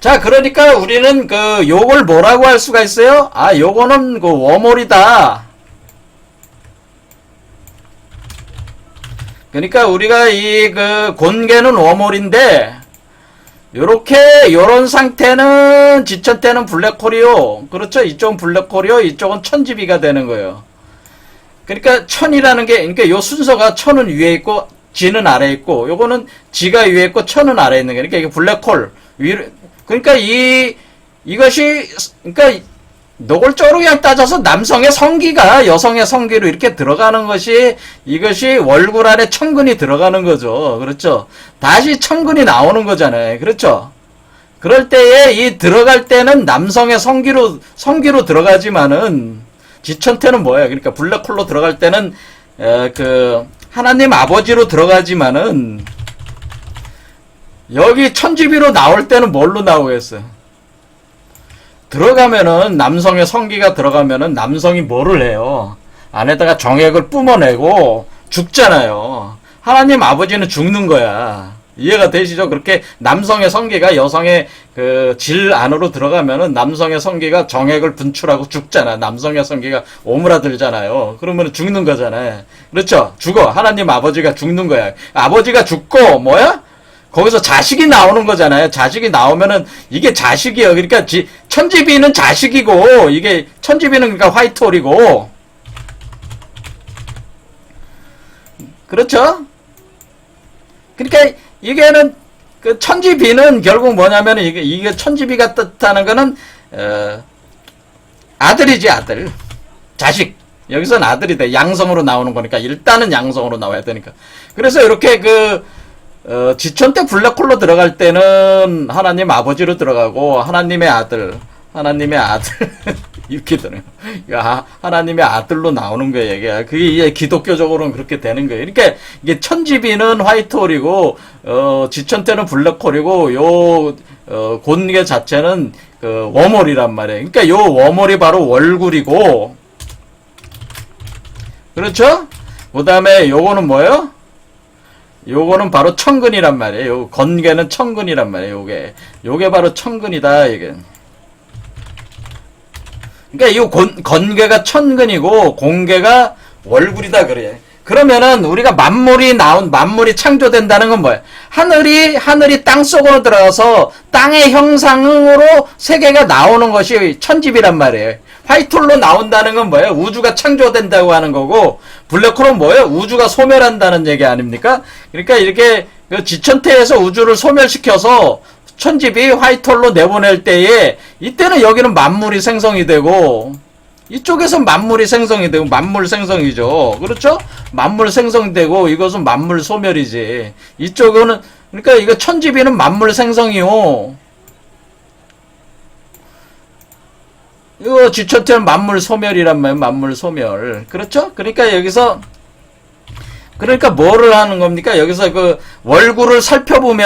자, 그러니까 우리는 요걸 뭐라고 할 수가 있어요? 아, 요거는 워몰이다. 그러니까 우리가 곤개는 워몰인데, 요런 상태는, 지천태는 블랙홀이요. 그렇죠? 이쪽은 블랙홀이요. 이쪽은 천집이가 되는 거예요. 그러니까 천이라는 게, 그러니까 요 순서가 천은 위에 있고 지는 아래에 있고, 요거는 지가 위에 있고 천은 아래에 있는 거예요. 그러니까 이게 블랙홀 위로. 그러니까 이것이, 그러니까 노골적으로 그냥 따져서 남성의 성기가 여성의 성기로 이렇게 들어가는 것이, 이것이 월굴 안에 천근이 들어가는 거죠. 그렇죠? 다시 천근이 나오는 거잖아요. 그렇죠? 그럴 때에 들어갈 때는 남성의 성기로 들어가지만은, 지천태는 뭐예요? 그러니까 블랙홀로 들어갈 때는 하나님 아버지로 들어가지만은, 여기 천지비로 나올 때는 뭘로 나오겠어요? 들어가면은 남성의 성기가 들어가면은 남성이 뭐를 해요? 안에다가 정액을 뿜어내고 죽잖아요. 하나님 아버지는 죽는 거야. 이해가 되시죠? 그렇게 남성의 성기가 여성의 질 안으로 들어가면은 남성의 성기가 정액을 분출하고 죽잖아. 남성의 성기가 오므라들잖아요. 그러면 죽는 거잖아요. 그렇죠? 죽어. 하나님 아버지가 죽는 거야. 아버지가 죽고 뭐야? 거기서 자식이 나오는 거잖아요. 자식이 나오면은 이게 자식이에요. 그러니까 천지비는 자식이고, 이게 천지비는 그러니까 화이트홀이고, 그렇죠? 그러니까 이게는 천지비는 결국 뭐냐면은 이게 천지비가 뜻하는 거는 아들이지, 아들. 자식. 여기서는 아들이 돼. 양성으로 나오는 거니까 일단은 양성으로 나와야 되니까. 그래서 이렇게 지천태 블랙홀로 들어갈 때는 하나님 아버지로 들어가고, 하나님의 아들 이렇게 되네요. 하나님의 아들로 나오는 거예요. 이게 그게 기독교적으로는 그렇게 되는 거예요. 그러니까 이게 천지비는 화이트홀이고, 지천태는 블랙홀이고, 곤개 자체는 워몰이란 말이에요. 그러니까 요 워몰이 바로 월굴이고, 그렇죠? 그 다음에 요거는 뭐예요? 요거는 바로 천근이란 말이에요. 요 건개는 천근이란 말이에요. 요게 바로 천근이다, 이게. 그러니까 이 건괴가 천근이고 공괴가 월굴이다 그래. 그러면은 우리가 만물이 창조된다는 건 뭐야? 하늘이 땅 속으로 들어가서 땅의 형상으로 세계가 나오는 것이 천집이란 말이에요. 화이트홀로 나온다는 건 뭐예요? 우주가 창조된다고 하는 거고, 블랙홀은 뭐예요? 우주가 소멸한다는 얘기 아닙니까? 그러니까 이렇게 그 지천태에서 우주를 소멸시켜서 천집이 화이트홀로 내보낼 때에, 이때는 여기는 만물이 생성이 되고, 이쪽에서 만물이 생성이 되고, 만물 생성이죠. 그렇죠? 만물 생성되고, 이것은 만물 소멸이지. 이쪽은, 그러니까 이거 천집이는 만물 생성이요. 이거 지천태는 만물 소멸이란 말이에요. 만물 소멸. 그렇죠? 그러니까 여기서, 그러니까 뭐를 하는 겁니까? 여기서 그 월구를 살펴본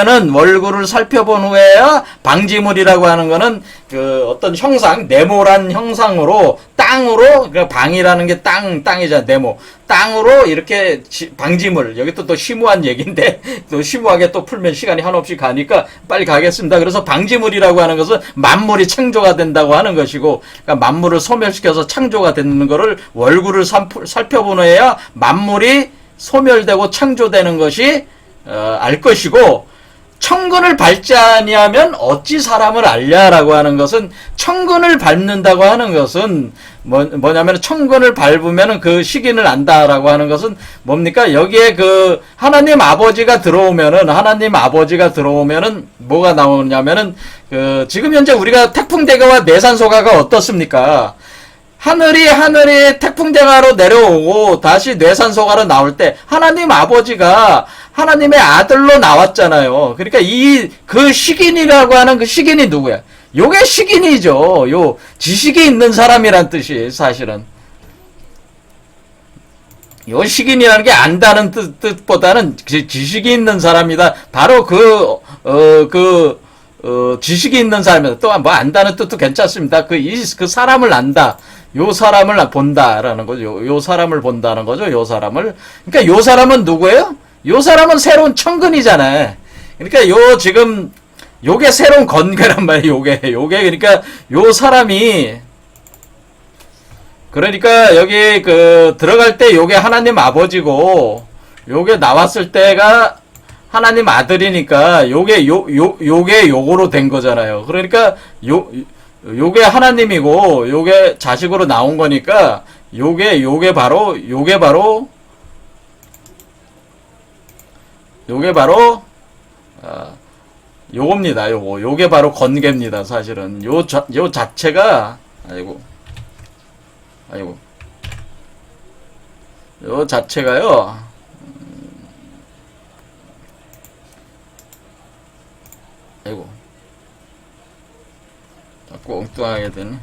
후에야 방지물이라고 하는 거는 그 어떤 형상, 네모란 형상으로 땅으로, 그 방이라는 게 땅이잖아, 네모. 땅으로 이렇게 방지물, 여기 또 심오한 얘기인데, 또 심오하게 또 풀면 시간이 한없이 가니까 빨리 가겠습니다. 그래서 방지물이라고 하는 것은 만물이 창조가 된다고 하는 것이고, 그러니까 만물을 소멸시켜서 창조가 되는 거를 월구를 살펴본 후에야 만물이 소멸되고 창조되는 것이 알 것이고, 천근을 밟지 아니하면 어찌 사람을 알냐라고 하는 것은, 천근을 밟는다고 하는 것은 뭐냐면 천근을 밟으면 그 시기를 안다라고 하는 것은 뭡니까? 여기에 그 하나님 아버지가 들어오면은 뭐가 나오냐면은 그 지금 현재 우리가 태풍대가와 내산소가가 어떻습니까? 하늘이 태풍대가로 내려오고 다시 뇌산소가로 나올 때 하나님 아버지가 하나님의 아들로 나왔잖아요. 그러니까 그 식인이라고 하는 그 식인이 누구야? 요게 식인이죠. 요 지식이 있는 사람이란 뜻이 사실은. 요 식인이라는 게 안다는 뜻보다는 지식이 있는 사람이다. 바로 지식이 있는 사람이다. 또 뭐 안다는 뜻도 괜찮습니다. 그 사람을 안다. 요 사람을 본다라는 거죠. 요 사람을 본다는 거죠. 요 사람을. 그러니까 요 사람은 누구예요? 요 사람은 새로운 천근이잖아요. 그러니까 요게 새로운 건괴란 말이에요. 요게 그러니까 요 사람이, 그러니까 여기 들어갈 때 요게 하나님 아버지고, 요게 나왔을 때가 하나님 아들이니까 요게 요거로 된 거잖아요. 그러니까 요게 하나님이고 요게 자식으로 나온 거니까 요게 바로 요겁니다. 요게 바로 건괴입니다. 사실은 요 자체가 요 자체가요. 자꾸 엉뚱하게 되네.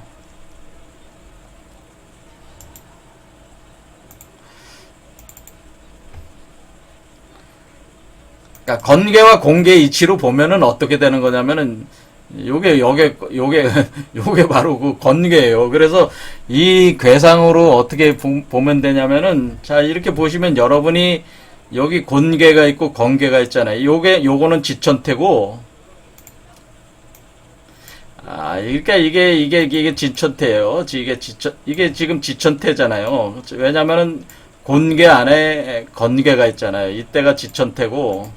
그러니까 건괴와 공괴 이치로 보면은 어떻게 되는 거냐면은 요게 바로 그 건괴예요. 그래서 이 괴상으로 어떻게 보면 되냐면은, 자, 이렇게 보시면 여러분이 여기 곤괴가 있고 건괴가 있잖아요. 요거는 지천태고, 그러니까 이게 지천태예요. 이게 지금 지천태잖아요. 왜냐면은 곤괴 안에 건괴가 있잖아요. 이때가 지천태고,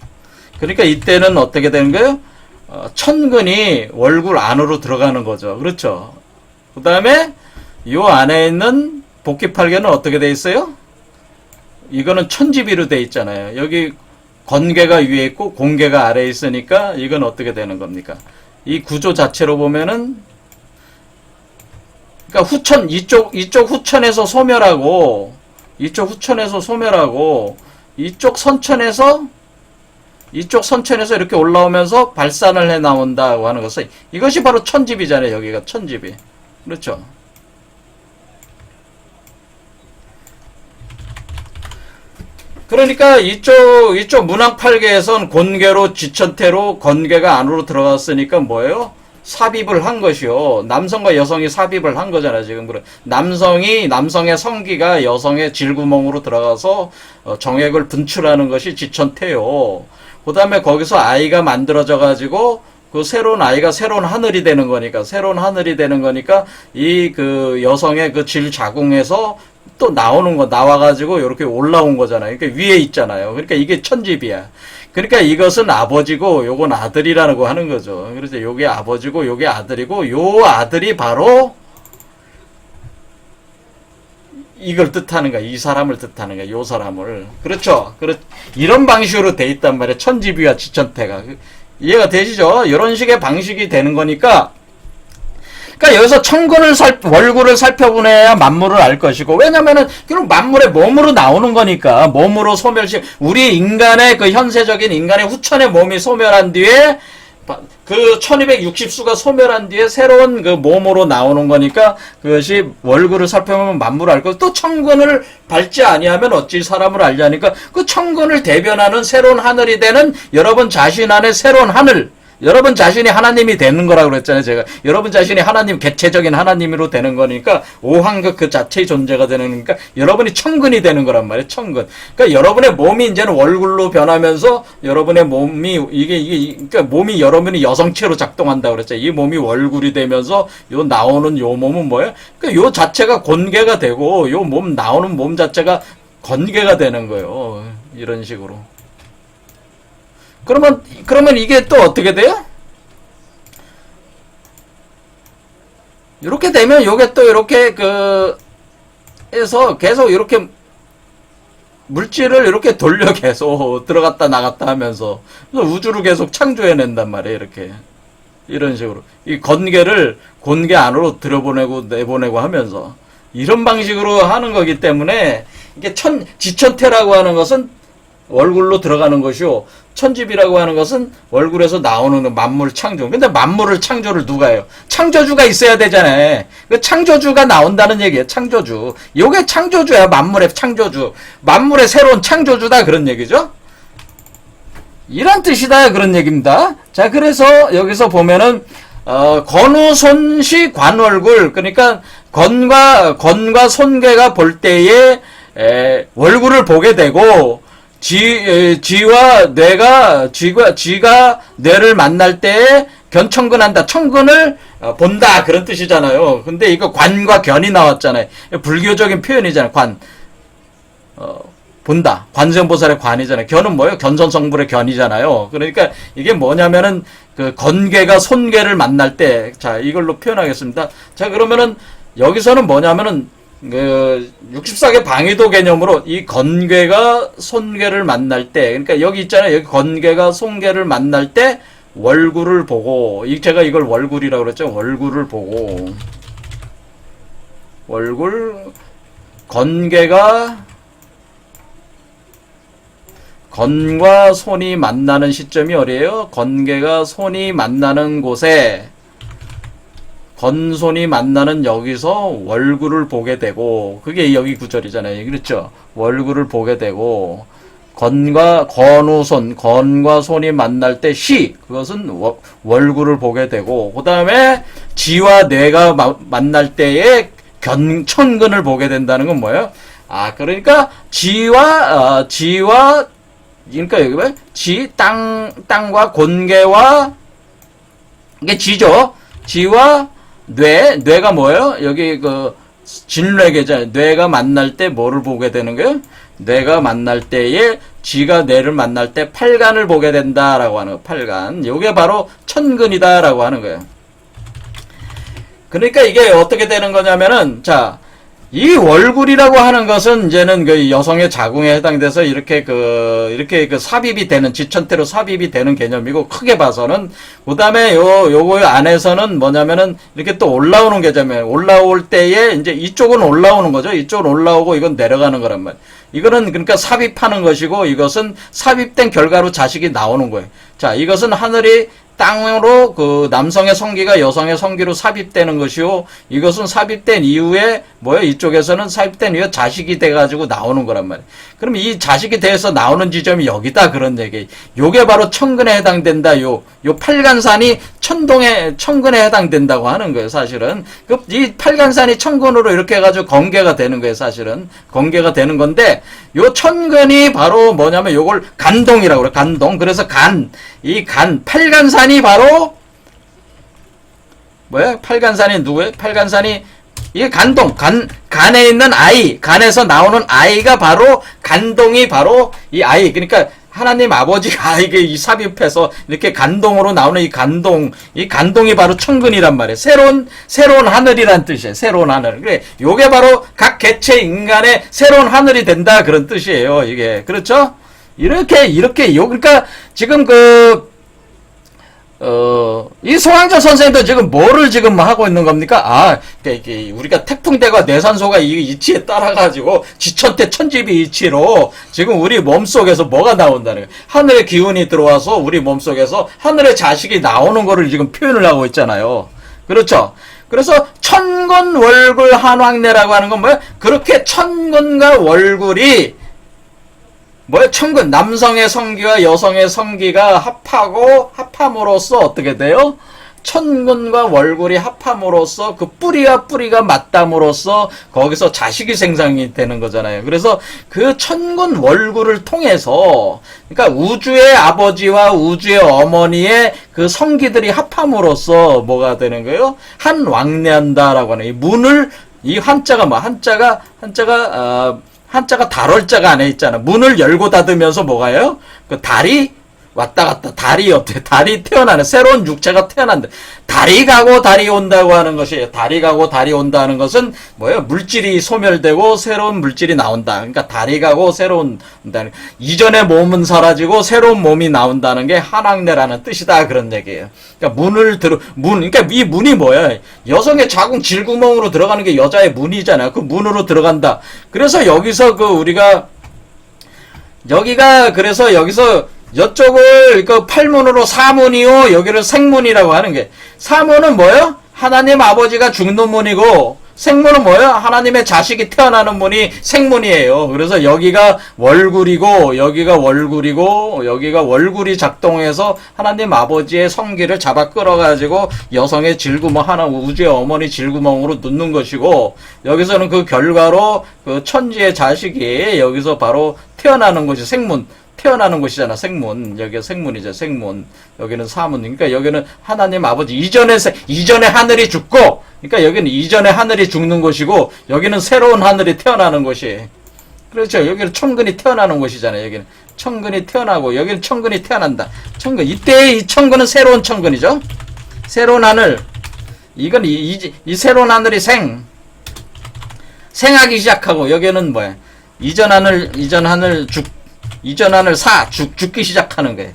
그러니까 이때는 어떻게 되는 거예요? 천근이 월굴 안으로 들어가는 거죠. 그렇죠? 그 다음에 요 안에 있는 복귀팔계는 어떻게 돼 있어요? 이거는 천지비로 돼 있잖아요. 여기 건괴가 위에 있고 공괴가 아래에 있으니까 이건 어떻게 되는 겁니까? 이 구조 자체로 보면은, 그러니까 이쪽 후천에서 소멸하고, 이쪽 선천에서 이렇게 올라오면서 발산을 해 나온다고 하는 것은, 이것이 바로 천집이잖아요. 여기가 천집이. 그렇죠? 그러니까 이쪽 문왕팔계에선 곤괴로 지천태로 건괴가 안으로 들어갔으니까 뭐예요? 삽입을 한 것이요. 남성과 여성이 삽입을 한 거잖아요. 지금 남성의 성기가 여성의 질구멍으로 들어가서 정액을 분출하는 것이 지천태요. 그 다음에 거기서 아이가 만들어져 가지고 그 새로운 아이가 새로운 하늘이 되는 거니까, 새로운 하늘이 되는 거니까, 이 그 여성의 그 질 자궁에서 또 나와가지고 이렇게 올라온 거잖아요. 그러니까 위에 있잖아요. 그러니까 이게 천집이야. 그러니까 이것은 아버지고 요건 아들이라고 하는 거죠. 그래서 요게 아버지고 요게 아들이고, 요 아들이 바로 이걸 뜻하는 거야. 이 사람을 뜻하는 거야. 요 사람을. 그렇죠. 이런 방식으로 돼 있단 말이야. 천지비와 지천태가. 이해가 되시죠? 이런 식의 방식이 되는 거니까. 그러니까 여기서 월구를 살펴보내야 만물을 알 것이고, 왜냐면은, 그럼 만물의 몸으로 나오는 거니까, 몸으로 우리 인간의 그 현세적인 인간의 후천의 몸이 소멸한 뒤에, 그 1260수가 소멸한 뒤에 새로운 그 몸으로 나오는 거니까, 그것이 월구를 살펴보면 만물을 알 것이고, 또 천근을 밟지 아니하면 어찌 사람을 알자니까, 그 천근을 대변하는 새로운 하늘이 되는 여러분 자신 안에 새로운 하늘, 여러분 자신이 하나님이 되는 거라고 그랬잖아요. 제가 여러분 자신이 하나님, 개체적인 하나님으로 되는 거니까, 오한극 그 자체의 존재가 되는 거니까 여러분이 천근이 되는 거란 말이에요. 천근. 그러니까 여러분의 몸이 이제는 월굴로 변하면서 여러분의 몸이 그러니까 몸이 여러분이 여성체로 작동한다 그랬죠. 이 몸이 월굴이 되면서 요 나오는 요 몸은 뭐예요? 그러니까 요 자체가 권계가 되고, 요 몸 나오는 몸 자체가 건계가 되는 거예요. 이런 식으로. 그러면 이게 또 어떻게 돼요? 이렇게 되면 요게 또 이렇게 해서 계속 이렇게 물질을 이렇게 돌려 계속 들어갔다 나갔다 하면서 우주를 계속 창조해낸단 말이에요. 이렇게. 이런 식으로. 이 권계 안으로 들여보내고 내보내고 하면서 이런 방식으로 하는 거기 때문에 이게 지천태라고 하는 것은 월굴로 들어가는 것이요. 천집이라고 하는 것은 월굴에서 나오는 만물 창조. 근데 만물을 창조를 누가 해요? 창조주가 있어야 되잖아요. 그 창조주가 나온다는 얘기예요. 창조주. 요게 창조주야. 만물의 창조주. 만물의 새로운 창조주다. 그런 얘기죠. 이런 뜻이다. 그런 얘기입니다. 자, 그래서 여기서 보면은 건우손시 관월굴. 그러니까 건과 손괴가 볼 때에 월굴을 보게 되고, 쥐가 뇌를 만날 때에 견천근한다. 천근을 본다. 그런 뜻이잖아요. 근데 이거 관과 견이 나왔잖아요. 불교적인 표현이잖아요. 본다. 관세음보살의 관이잖아요. 견은 뭐예요? 견선성불의 견이잖아요. 그러니까 이게 뭐냐면은 그 건괴가 손괴를 만날 때, 자, 이걸로 표현하겠습니다. 자, 그러면은 여기서는 뭐냐면은 64개 방위도 개념으로 이 건괴가 손괴를 만날 때, 그러니까 여기 있잖아요. 여기 건괴가 손괴를 만날 때 월굴을 보고, 제가 이걸 월굴이라고 그랬죠. 월굴을 보고, 건과 손이 만나는 시점이 어디예요? 건괴가 손이 만나는 곳에, 건손이 만나는 여기서 월굴을 보게 되고, 그게 여기 구절이잖아요. 그렇죠? 월굴을 보게 되고, 건과 손이 만날 때 그것은 월굴을 보게 되고, 그 다음에 지와 뇌가 만날 때에 천근을 보게 된다는 건 뭐예요? 그러니까 그러니까 여기 뭐예요? 땅과 곤괴와, 이게 지죠? 지와 뇌가 뭐예요? 여기 진뇌계잖아요. 뇌가 만날 때 뭐를 보게 되는 거예요? 뇌가 만날 때에 쥐가 뇌를 만날 때 팔간을 보게 된다라고 하는 거예요. 팔간. 요게 바로 천근이다라고 하는 거예요. 그러니까 이게 어떻게 되는 거냐면은, 자, 이 월굴이라고 하는 것은 이제는 그 여성의 자궁에 해당돼서 이렇게 삽입이 되는, 지천태로 삽입이 되는 개념이고, 크게 봐서는, 그 다음에 요거 안에서는 뭐냐면은, 이렇게 또 올라오는 개념이에요. 올라올 때에, 이제 이쪽은 올라오는 거죠. 이쪽은 올라오고, 이건 내려가는 거란 말이에요. 이거는 그러니까 삽입하는 것이고, 이것은 삽입된 결과로 자식이 나오는 거예요. 자, 이것은 하늘이 땅으로 그 남성의 성기가 여성의 성기로 삽입되는 것이요. 이것은 삽입된 이후에 이쪽에서는 삽입된 이후에 자식이 돼가지고 나오는 거란 말이에요. 그럼 이 자식이 돼서 나오는 지점이 여기다 그런 얘기. 요게 바로 천근에 해당된다. 요 팔간산이 천근에 해당된다고 하는 거예요. 사실은 이 팔간산이 천근으로 이렇게 해가지고 건괴가 되는 거예요. 사실은 건괴가 되는 건데 요 천근이 바로 뭐냐면 요걸 간동이라고 그래요. 간동. 그래서 팔간산이 바로 뭐야? 팔간산이 누구예요? 팔간산이 이게 간에 있는 아이, 간에서 나오는 아이가 바로 간동이 바로 이 아이. 그러니까 하나님 아버지가 이게 이 삽입해서 이렇게 간동으로 나오는 이 간동이 바로 천근이란 말이에요. 새로운 하늘이란 뜻이에요. 새로운 하늘. 그래, 요게 바로 각 개체 인간의 새로운 하늘이 된다 그런 뜻이에요. 이게 그렇죠? 그러니까 지금 이 송항조 선생님도 지금 뭐를 지금 하고 있는 겁니까? 이게 우리가 태풍대가 내산소가 이 이치에 따라가지고 지천태 천지비 이치로 지금 우리 몸속에서 뭐가 나온다는 거예요. 하늘의 기운이 들어와서 우리 몸속에서 하늘의 자식이 나오는 거를 지금 표현을 하고 있잖아요. 그렇죠? 그래서 천근월굴 한왕래라고 하는 건 뭐야? 그렇게 천근과 월굴이 뭐야? 천근, 남성의 성기와 여성의 성기가 합함으로써 어떻게 돼요? 천근과 월굴이 합함으로써 그 뿌리와 뿌리가 맞담으로써 거기서 자식이 생성이 되는 거잖아요. 그래서 그 천근 월굴을 통해서, 그러니까 우주의 아버지와 우주의 어머니의 그 성기들이 합함으로써 뭐가 되는 거예요? 한 왕래한다라고 하는 이 문을, 이 한자가 뭐, 한자가 달월자가 안에 있잖아. 문을 열고 닫으면서 뭐가요? 그 달이 왔다 갔다, 달이 태어나는, 새로운 육체가 태어난다. 달이 가고 달이 온다고 하는 것이, 달이 가고 달이 온다는 것은 뭐예요? 물질이 소멸되고 새로운 물질이 나온다. 그러니까 달이 가고 이전의 몸은 사라지고 새로운 몸이 나온다는 게 한왕래라는 뜻이다. 그런 얘기예요. 그러니까 그러니까 이 문이 뭐야? 여성의 자궁 질구멍으로 들어가는 게 여자의 문이잖아요. 그 문으로 들어간다. 그래서 여기서 그래서 여기서 이쪽을 팔문으로 사문이요, 여기를 생문이라고 하는 게, 사문은 뭐예요? 하나님 아버지가 죽는 문이고, 생문은 뭐예요? 하나님의 자식이 태어나는 문이 생문이에요. 그래서 여기가 월굴이 작동해서 하나님 아버지의 성기를 잡아 끌어가지고 여성의 질구멍, 우주의 어머니 질구멍으로 넣는 것이고, 여기서는 그 결과로 그 천지의 자식이 여기서 바로 태어나는 것이 태어나는 곳이잖아. 생문. 여기가 생문이죠. 생문. 여기는 사문. 그러니까 여기는 하나님 아버지 이전에 하늘이 죽고, 그러니까 여기는 이전에 하늘이 죽는 곳이고, 여기는 새로운 하늘이 태어나는 곳이. 그렇죠. 여기는 천근이 태어나는 곳이잖아요. 여기는 천근이 태어나고, 여기는 천근이 태어난다. 천근. 이때의 이 천근은 새로운 천근이죠. 새로운 하늘. 이건 이 새로운 하늘이 생하기 시작하고, 여기는 뭐야? 이전 하늘 죽기 시작하는 거예요.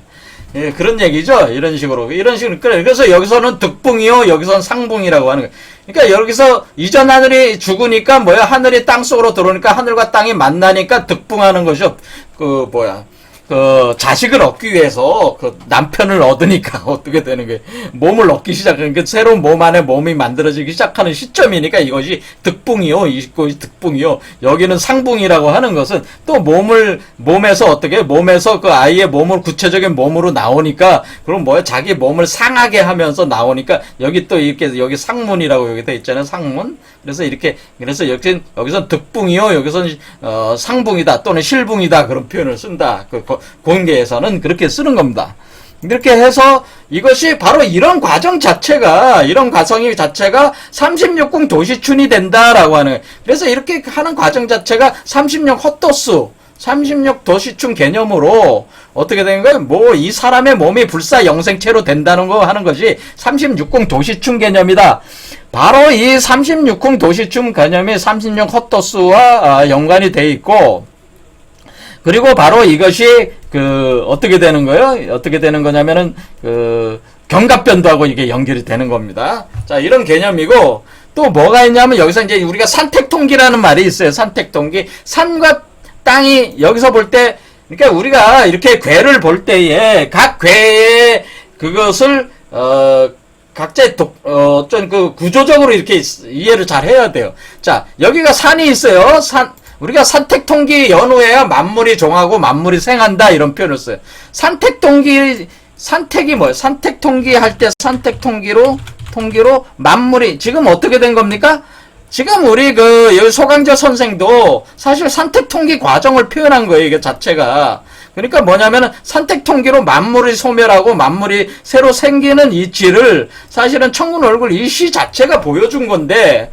예, 그런 얘기죠. 이런 식으로. 그래서 여기서는 득붕이요, 여기서는 상붕이라고 하는 거예요. 그러니까 여기서 이전 하늘이 죽으니까 뭐야? 하늘이 땅 속으로 들어오니까 하늘과 땅이 만나니까 득붕하는 것이요. 자식을 얻기 위해서 남편을 얻으니까 어떻게 되는 거예요? 몸을 얻기 시작하는 게 새로운 몸 안에 몸이 만들어지기 시작하는 시점이니까 이것이 득붕이요. 이것이 득붕이요. 여기는 상붕이라고 하는 것은 또 몸에서 그 아이의 몸을 구체적인 몸으로 나오니까 그럼 뭐야? 자기 몸을 상하게 하면서 나오니까 여기 또 이렇게 여기 상문이라고 여기 돼 있잖아요. 상문. 그래서 여기선 득붕이요. 여기선 상붕이다 또는 실붕이다 그런 표현을 쓴다. 공계에서는 그렇게 쓰는 겁니다. 이렇게 해서 이것이 바로 이런 과정이 자체가 36궁 도시춘이 된다라고 하는, 그래서 이렇게 하는 과정 자체가 36 도시춘 개념으로 어떻게 되는 거예요? 이 사람의 몸이 불사 영생체로 된다는 거 하는 것이 36궁 도시춘 개념이다. 바로 이 36궁 도시춘 개념이 36 헛도수와 연관이 돼 있고, 그리고 바로 이것이 어떻게 되는 거예요? 어떻게 되는 거냐면은 경갑변도하고 이게 연결이 되는 겁니다. 자, 이런 개념이고, 또 뭐가 있냐면 여기서 이제 우리가 산택통기라는 말이 있어요. 산택통기. 산과 땅이 여기서 볼 때, 그러니까 우리가 이렇게 괴를 볼 때에 각 괴의 그것을 각자의 어떤 구조적으로 이렇게 이해를 잘 해야 돼요. 자, 여기가 산이 있어요. 우리가 산택통기 연후에야 만물이 종하고 만물이 생한다 이런 표현을 써요. 산택이 뭐예요? 산택통기 할 때 산택통기로 만물이 지금 어떻게 된 겁니까? 지금 우리 여기 소강조 선생도 사실 산택통기 과정을 표현한 거예요. 이게 자체가. 그러니까 뭐냐면은 산택통기로 만물이 소멸하고 만물이 새로 생기는 이치를 사실은 천군 얼굴 이 시 자체가 보여준 건데,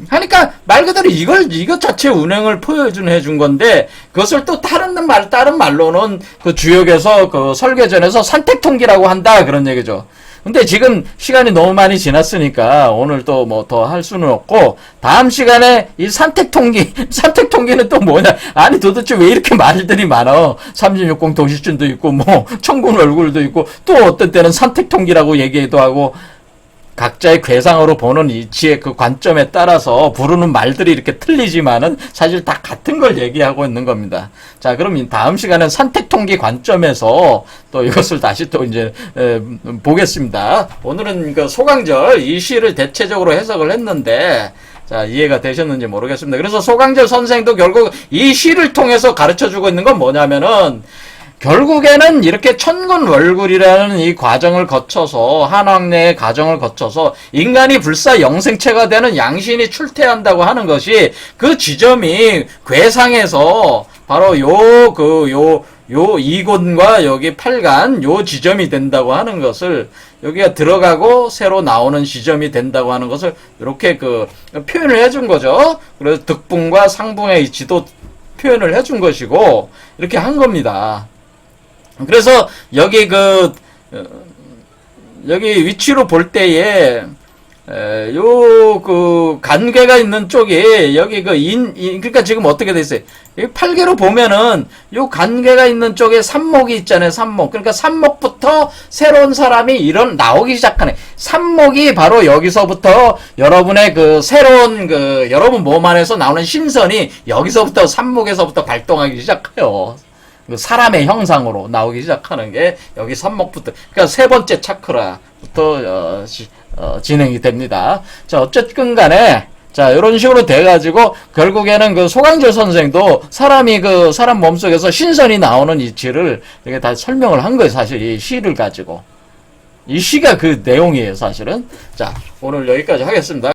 하니까 말 그대로 이것 자체 운행을 해준 건데, 그것을 또 다른 말로는 그 주역에서 그 설계전에서 산택통기라고 한다 그런 얘기죠. 근데 지금 시간이 너무 많이 지났으니까 오늘 또 뭐 더 할 수는 없고, 다음 시간에 이 산택통기는 또 뭐냐? 아니 도대체 왜 이렇게 말들이 많아? 36공 도시춘도 있고 뭐 천군 얼굴도 있고, 또 어떤 때는 산택통기라고 얘기도 하고, 각자의 괴상으로 보는 이치의 그 관점에 따라서 부르는 말들이 이렇게 틀리지만은 사실 다 같은 걸 얘기하고 있는 겁니다. 자, 그럼 다음 시간엔 산택통기 관점에서 또 이것을 다시 또 이제 보겠습니다. 오늘은 그 소강절 이 시를 대체적으로 해석을 했는데, 자, 이해가 되셨는지 모르겠습니다. 그래서 소강절 선생도 결국 이 시를 통해서 가르쳐 주고 있는 건 뭐냐면은, 결국에는 이렇게 천군월굴이라는 이 과정을 거쳐서, 한왕래의 과정을 거쳐서 인간이 불사 영생체가 되는 양신이 출태한다고 하는 것이, 그 지점이 괴상에서 바로 요 이곤과 여기 팔간 요 지점이 된다고 하는 것을, 여기가 들어가고 새로 나오는 지점이 된다고 하는 것을 이렇게 그 표현을 해준 거죠. 그래서 득붕과 상붕의 이치도 표현을 해준 것이고, 이렇게 한 겁니다. 그래서 여기 여기 위치로 볼 때에 요 간괴가 있는 쪽이 여기 그러니까 지금 어떻게 돼 있어요? 여기 팔계로 보면은 요 간괴가 있는 쪽에 산목이 있잖아요. 산목. 그러니까 산목부터 새로운 사람이 나오기 시작하네. 산목이 바로 여기서부터 여러분의 새로운 여러분 몸 안에서 나오는 신선이 여기서부터 산목에서부터 발동하기 시작해요. 사람의 형상으로 나오기 시작하는 게 여기 산목부터, 그러니까 세 번째 차크라부터 진행이 됩니다. 자, 어쨌든 간에, 자, 이런 식으로 돼가지고 결국에는 소강절 선생도 사람 몸속에서 신선이 나오는 이치를 이렇게 다 설명을 한 거예요. 사실 이 시를 가지고. 이 시가 그 내용이에요, 사실은. 자, 오늘 여기까지 하겠습니다.